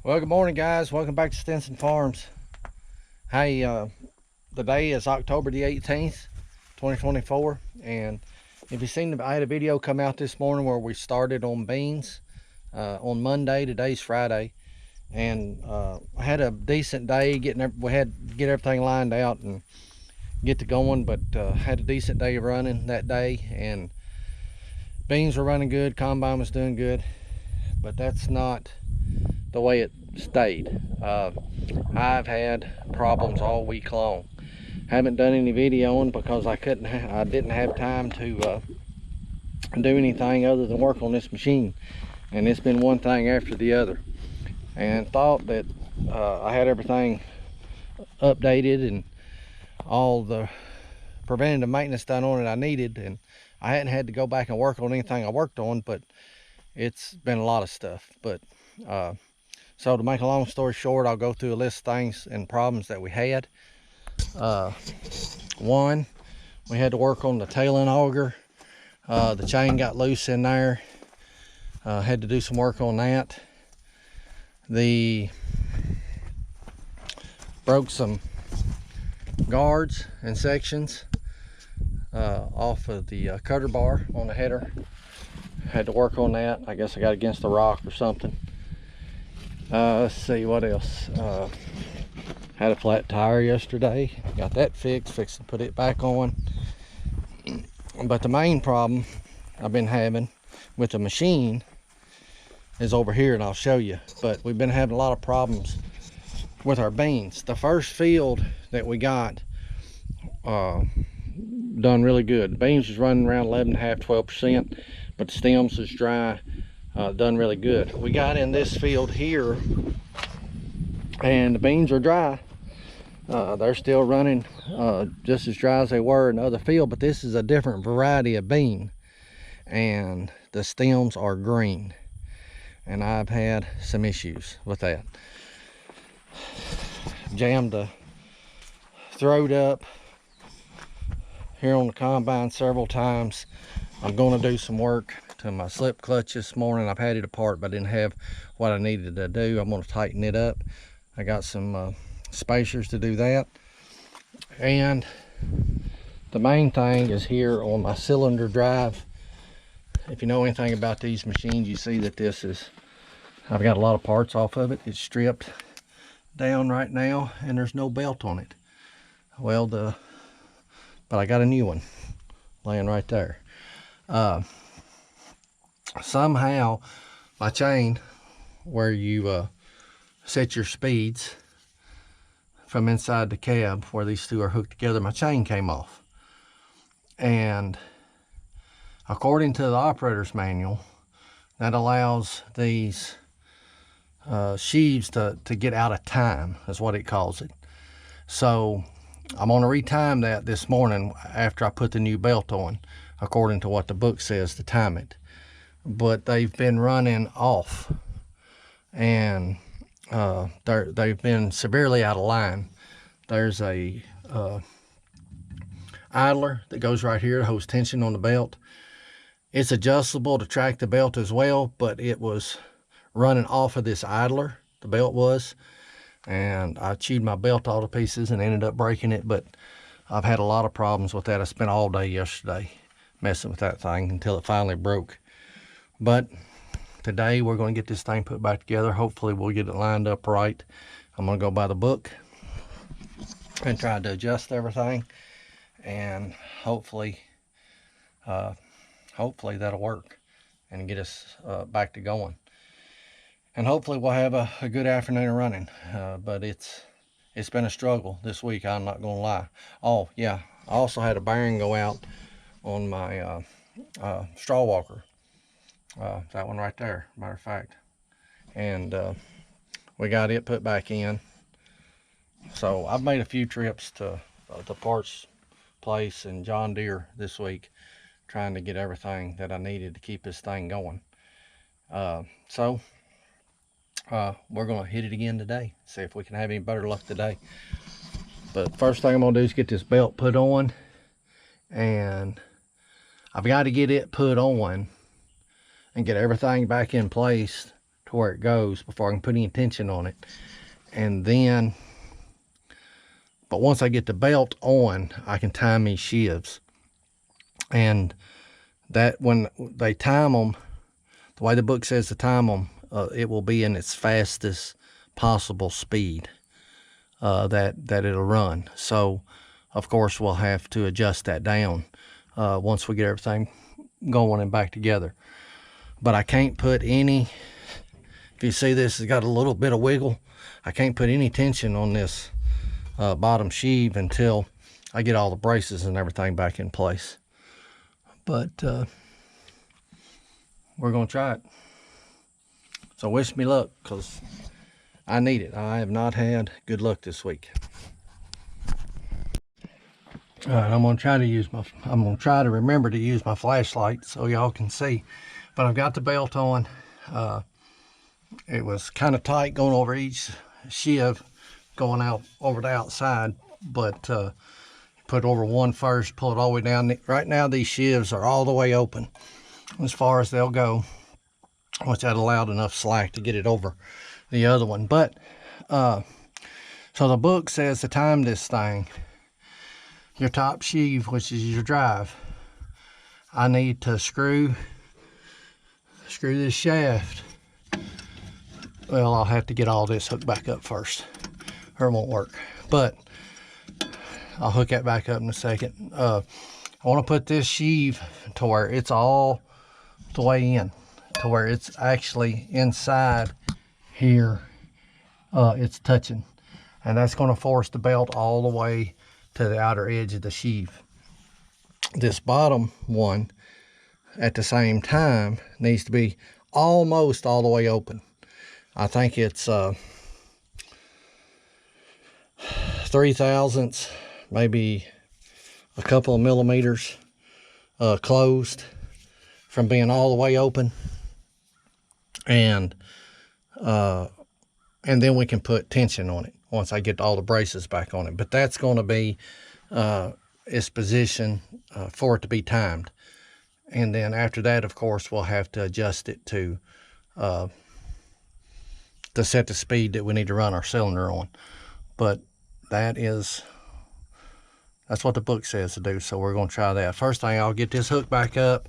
Well, good morning, guys. Welcome back to Stinson Farms. Hey, the day is October the 18th, 2024. And if you've seen, I had a video come out this morning where we started on beans on Monday. Today's Friday. And I had a decent day we had to get everything lined out and get to going, but had a decent day of running that day. And beans were running good, combine was doing good, but that's not the way it stayed. I've had problems all week long. Haven't done any videoing because I didn't have time to do anything other than work on this machine, and it's been one thing after the other. And thought that I had everything updated and all the preventative maintenance done on it I needed, and I hadn't had to go back and work on anything I worked on, but it's been a lot of stuff. But so to make a long story short, I'll go through a list of things and problems that we had. One, we had to work on the tail end auger. The chain got loose in there. Had to do some work on that. Broke some guards and sections off of the cutter bar on the header. Had to work on that. I guess I got against the rock or something. Let's see what else. Had a flat tire yesterday. Got that fixed to put it back on. But the main problem I've been having with the machine is over here, and I'll show you. But we've been having a lot of problems with our beans. The first field that we got done really good. The beans was running around 11.5–12%, but the stems was dry. Done really good. We got in this field here and the beans are dry. They're still running just as dry as they were in the other field, but this is a different variety of bean and the stems are green, and I've had some issues with that. Jammed the throat up here on the combine several times. I'm going to do some work to my slip clutch this morning. I've had it apart, but I didn't have what I needed to do. I'm going to tighten it up. I got some spacers to do that. And the main thing is here on my cylinder drive. If you know anything about these machines, you see that I've got a lot of parts off of it. It's stripped down right now and there's no belt on it. Well, but I got a new one laying right there. Somehow my chain where you set your speeds from inside the cab where these two are hooked together, my chain came off. And according to the operator's manual, that allows these sheaves to get out of time, is what it calls it. So I'm going to retime that this morning after I put the new belt on, according to what the book says to time it. But they've been running off, and they've been severely out of line. There's a idler that goes right here to holds tension on the belt. It's adjustable to track the belt as well, but it was running off of this idler, the belt was, and I chewed my belt all to pieces and ended up breaking it. But I've had a lot of problems with that. I spent all day yesterday messing with that thing until it finally broke. But today we're going to get this thing put back together. Hopefully we'll get it lined up right. I'm going to go by the book and try to adjust everything, and hopefully that'll work and get us back to going. And hopefully we'll have a good afternoon of running. But it's been a struggle this week, I'm not going to lie. Oh yeah, I also had a bearing go out on my straw walker. That one right there, matter of fact. And we got it put back in. So I've made a few trips to the parts place in John Deere this week, trying to get everything that I needed to keep this thing going. So we're going to hit it again today, see if we can have any better luck today. But first thing I'm going to do is get this belt put on, and I've got to get it put on and get everything back in place to to where it goes before I can put any tension on it. And then, but once I get the belt on, I can time these sheaves. And that, when they time them, the way the book says to time them, it will be in its fastest possible speed that it'll run. So of course we'll have to adjust that down once we get everything going and back together. But I can't put any, if you see this, it's got a little bit of wiggle. I can't put any tension on this bottom sheave until I get all the braces and everything back in place. But we're gonna try it. So wish me luck, because I need it. I have not had good luck this week. All right, I'm gonna try to remember to use my flashlight so y'all can see. But I've got the belt on. It was kind of tight going over each sheave, going out over the outside, but put over one first, pull it all the way down. Right now these sheaves are all the way open as far as they'll go, which that allowed enough slack to get it over the other one. But so the book says to time this thing, your top sheave, which is your drive, I need to screw this shaft. Well, I'll have to get all this hooked back up first, or it won't work. But I'll hook that back up in a second. I want to put this sheave to where it's all the way in, to where it's actually inside here. It's touching, and that's going to force the belt all the way to the outer edge of the sheave. This bottom one at the same time needs to be almost all the way open. I think it's 3 thousandths, maybe a couple of millimeters closed from being all the way open. And then we can put tension on it once I get all the braces back on it. But that's going to be its position for it to be timed. And then after that, of course, we'll have to adjust it to set the speed that we need to run our cylinder on. But that's what the book says to do, so we're going to try that. First thing, I'll get this hook back up,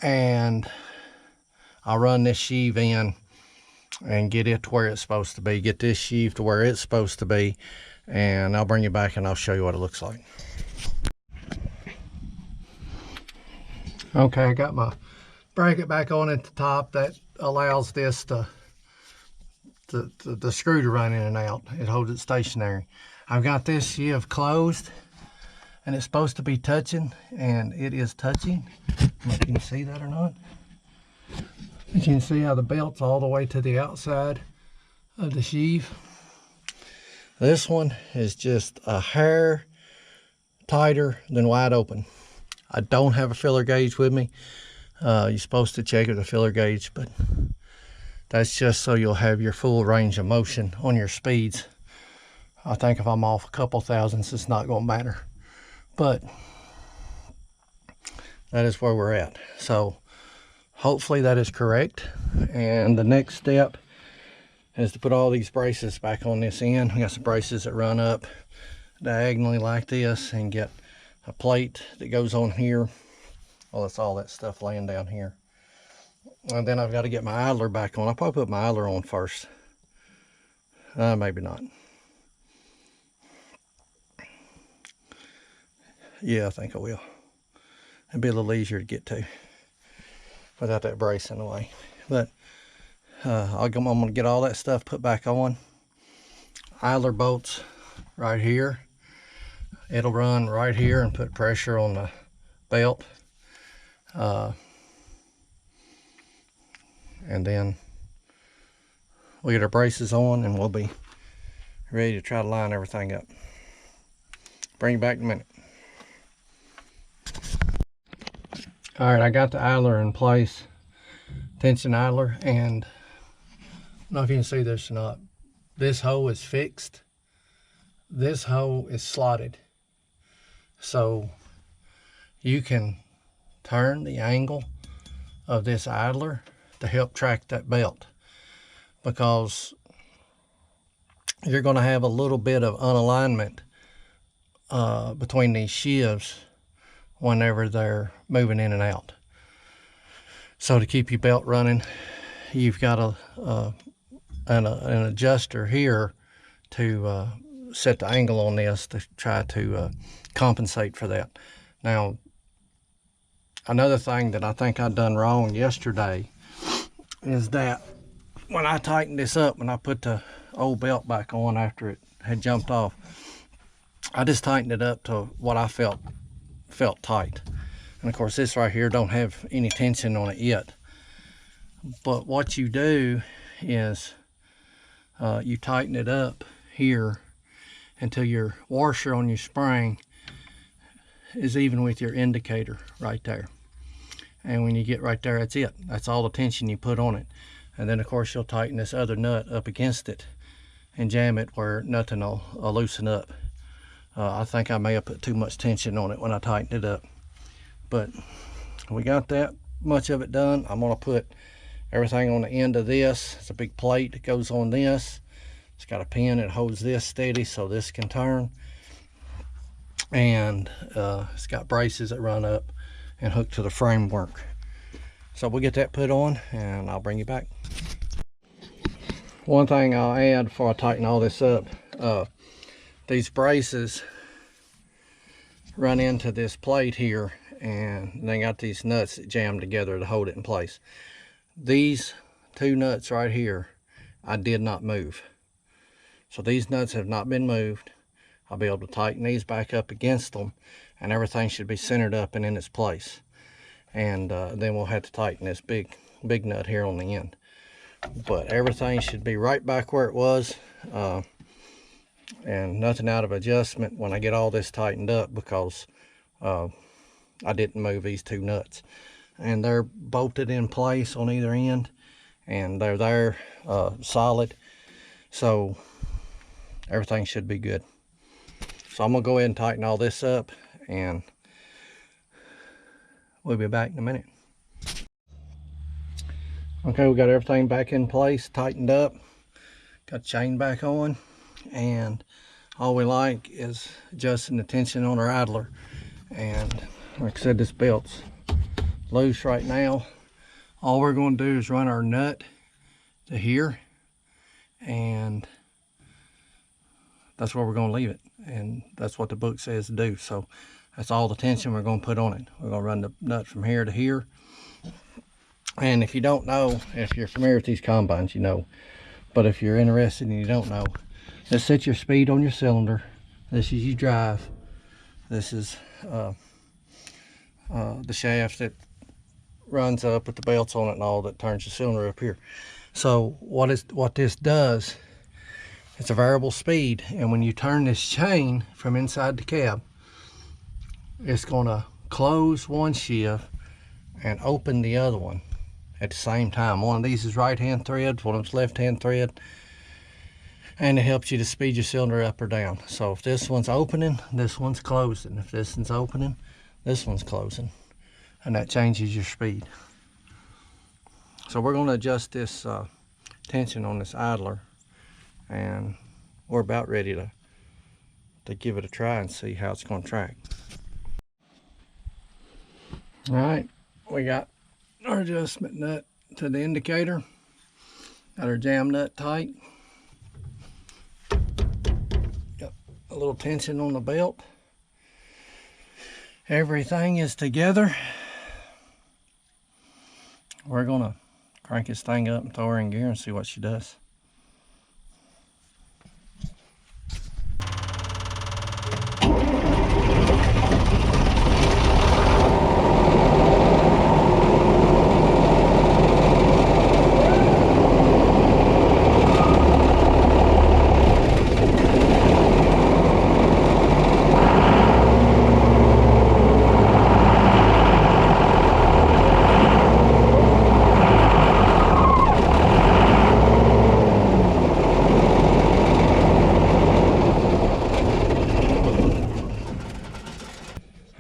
and I'll run this sheave in and get it to where it's supposed to be. Get this sheave to where it's supposed to be, and I'll bring you back and I'll show you what it looks like. Okay, I got my bracket back on at the top. That allows this the screw to run in and out. It holds it stationary. I've got this sheave closed, and it's supposed to be touching, and it is touching. I don't know if you can see that or not. You can see how the belt's all the way to the outside of the sheave. This one is just a hair tighter than wide open. I don't have a filler gauge with me. You're supposed to check with a filler gauge, but that's just so you'll have your full range of motion on your speeds. I think if I'm off a couple thousandths, it's not going to matter. But that is where we're at. So hopefully that is correct. And the next step is to put all these braces back on this end. We got some braces that run up diagonally like this, and get a plate that goes on here. Well, that's all that stuff laying down here. And then I've got to get my idler back on. I'll probably put my idler on first. Maybe not. Yeah, I think I will. It'd be a little easier to get to without that brace in the way. But I'm going to get all that stuff put back on. Idler bolts right here. It'll run right here and put pressure on the belt. And then we'll get our braces on, and we'll be ready to try to line everything up. Bring you back in a minute. All right, I got the idler in place, tension idler, and I don't know if you can see this or not. This hole is fixed. This hole is slotted. So you can turn the angle of this idler to help track that belt. because you're going to have a little bit of unalignment between these sheaves whenever they're moving in and out. So to keep your belt running, you've got an adjuster here to set the angle on this to try to compensate for that. Now, another thing that I think I done wrong yesterday is that when I tightened this up, when I put the old belt back on after it had jumped off, I just tightened it up to what I felt tight. And of course this right here don't have any tension on it yet. But what you do is you tighten it up here until your washer on your spring is even with your indicator right there. And when you get right there, that's it. That's all the tension you put on it. And then of course you'll tighten this other nut up against it and jam it where nothing will loosen up. I think I may have put too much tension on it when I tightened it up. But we got that much of it done. I'm gonna put everything on the end of this. It's a big plate that goes on this. It's got a pin that holds this steady so this can turn. And it's got braces that run up and hook to the framework. So we'll get that put on and I'll bring you back. One thing I'll add before I tighten all this up, these braces run into this plate here and they got these nuts that jam together to hold it in place. These two nuts right here, I did not move. So these nuts have not been moved. I'll be able to tighten these back up against them and everything should be centered up and in its place. And then we'll have to tighten this big nut here on the end. But everything should be right back where it was, and nothing out of adjustment when I get all this tightened up, because I didn't move these two nuts. And they're bolted in place on either end and they're there solid. So everything should be good. So I'm gonna go ahead and tighten all this up and we'll be back in a minute. Okay, we got everything back in place, tightened up, got the chain back on, and all we like is adjusting the tension on our idler. And like I said, this belt's loose right now. All we're going to do is run our nut to here, and that's where we're going to leave it. And that's what the book says to do. So that's all the tension we're going to put on it. We're going to run the nut from here to here. And if you don't know, if you're familiar with these combines, you know. But if you're interested and you don't know, just set your speed on your cylinder. This is your drive. This is the shaft that runs up with the belts on it and all that turns the cylinder up here. So what this does, it's a variable speed, and when you turn this chain from inside the cab, it's going to close one sheave and open the other one at the same time. One of these is right hand thread, one of them's left hand thread, and it helps you to speed your cylinder up or down. So if this one's opening, this one's closing. If this one's opening, this one's closing, and that changes your speed. So we're going to adjust this tension on this idler, and we're about ready to give it a try and see how it's going to track. All right, we got our adjustment nut to the indicator, got our jam nut tight, got a little tension on the belt. Everything is together. We're gonna crank this thing up and throw her in gear and see what she does.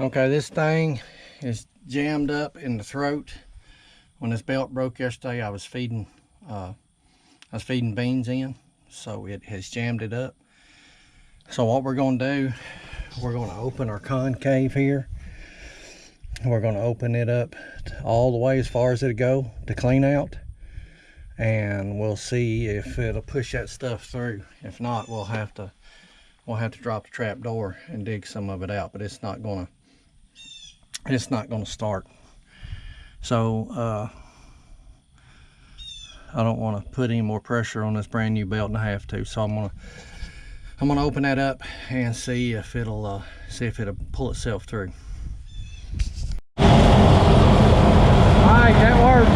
Okay, this thing is jammed up in the throat. When this belt broke yesterday, I was feeding I was feeding beans in, so it has jammed it up. So what we're going to do, we're going to open our concave here. We're going to open it up all the way as far as it'll go to clean out, and we'll see if it'll push that stuff through. If not, we'll have to drop the trap door and dig some of it out, but it's not gonna start. So I don't want to put any more pressure on this brand new belt, and I have to. So I'm gonna open that up and see if it'll pull itself through. All right, that worked.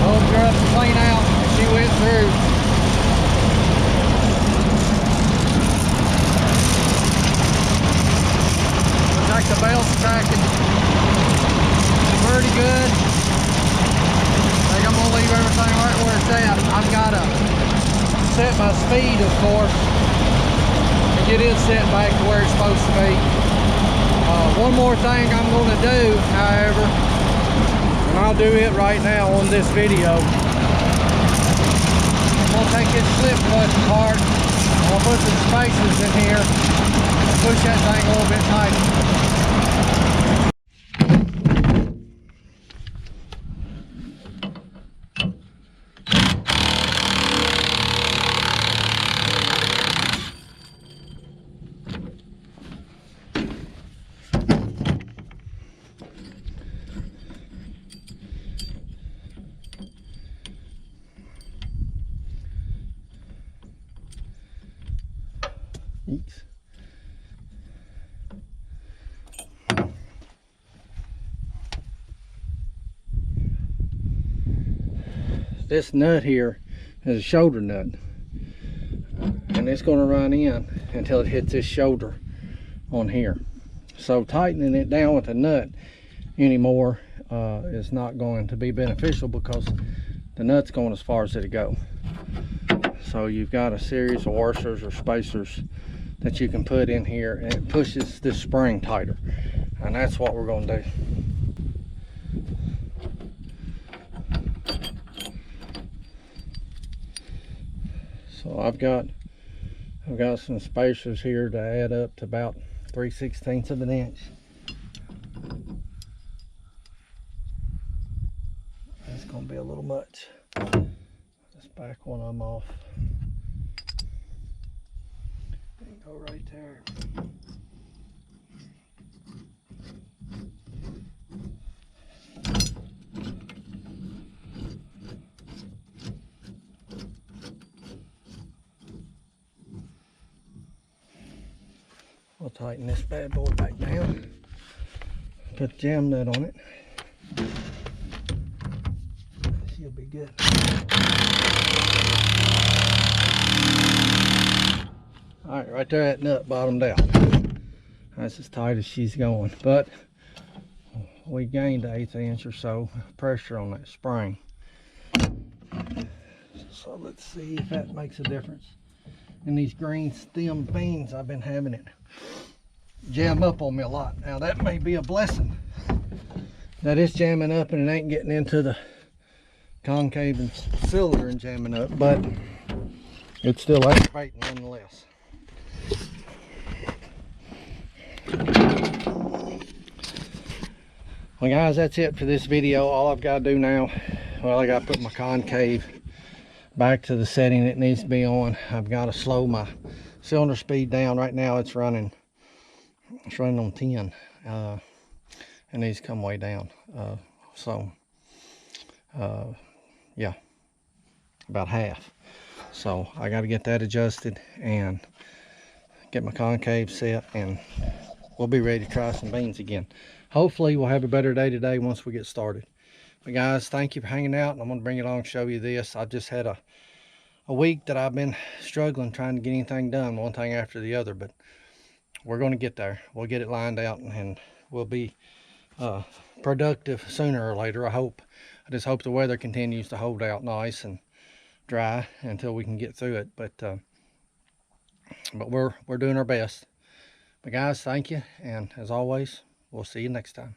Opened her up to clean out, and she went through. Looks like the belt's tracking pretty good. I think I'm gonna leave everything right where it's at. I've got to set my speed, of course, and get it set back to where it's supposed to be. One more thing I'm going to do, however, and I'll do it right now on this video. I'm going to take this slip clutch apart. I'm going to put some spacers in here and push that thing a little bit tighter. Eeks. This nut here is a shoulder nut, and it's going to run in until it hits this shoulder on here. So tightening it down with a nut anymore is not going to be beneficial, because the nut's going as far as it'll go. So you've got a series of washers or spacers that you can put in here, and it pushes this spring tighter, and that's what we're going to do. So I've got some spacers here to add up to about 3/16 of an inch. That's going to be a little much. Just back one of them off. Go right there. We'll tighten this bad boy back down. Put the jam nut on it. She'll be good. Alright, right there, that nut bottomed out. That's as tight as she's going. But we gained an 1/8 inch or so pressure on that spring. So let's see if that makes a difference. In these green stem beans, I've been having it jam up on me a lot. Now that may be a blessing that it's jamming up and it ain't getting into the concave and cylinder and jamming up, but it's still activating nonetheless. Well guys, that's it for this video. All I've got to do now, well, I got to put my concave back to the setting it needs to be on. I've got to slow my cylinder speed down. Right now it's running on 10. It needs to come way down. Yeah, about half. So I got to get that adjusted and get my concave set, and we'll be ready to try some beans again. Hopefully we'll have a better day today once we get started. But guys, thank you for hanging out, and I'm going to bring it on and show you this. I've just had a week that I've been struggling trying to get anything done, one thing after the other, but we're going to get there. We'll get it lined out, and we'll be productive sooner or later, I hope. I just hope the weather continues to hold out nice and dry until we can get through it, but we're doing our best. But guys, thank you, and as always, we'll see you next time.